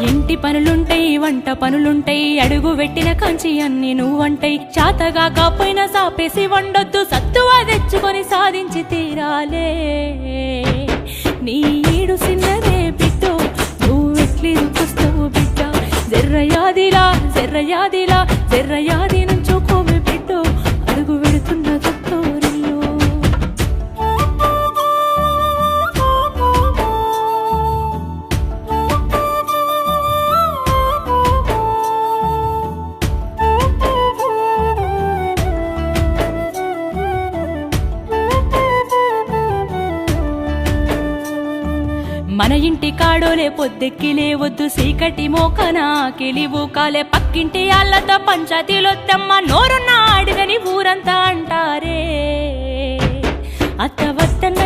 ఇంటి పనులుంటాయి వంట పనులుంటాయి అడుగు పెట్టిన కంచి అన్ని నువ్వంటాయి చాతగా కాపోయినా సాపేసి వండొద్దు సత్తువా తెచ్చుకొని సాధించి తీరాలే నీ ఈడు సిన్నదే బిడ్డో నువ్వెట్లి దుఃఖిస్తావు బిడ్డ జర్రయాదిలా జర్రయాదిలా జర్రయాది నుంచోకోమే బిడ్డో అడుగు పెడుతున్న తొట్టోరిల్లు మన ఇంటి కాడోలే పొద్దెక్కి లేవద్దు సీకటి మోకనా కిలివు కాలే పక్కింటి అల్లతో పంచాయతీలొత్తమ్మ నోరున్న ఆడిదని ఊరంతా అంటారే అత్త వద్దన్న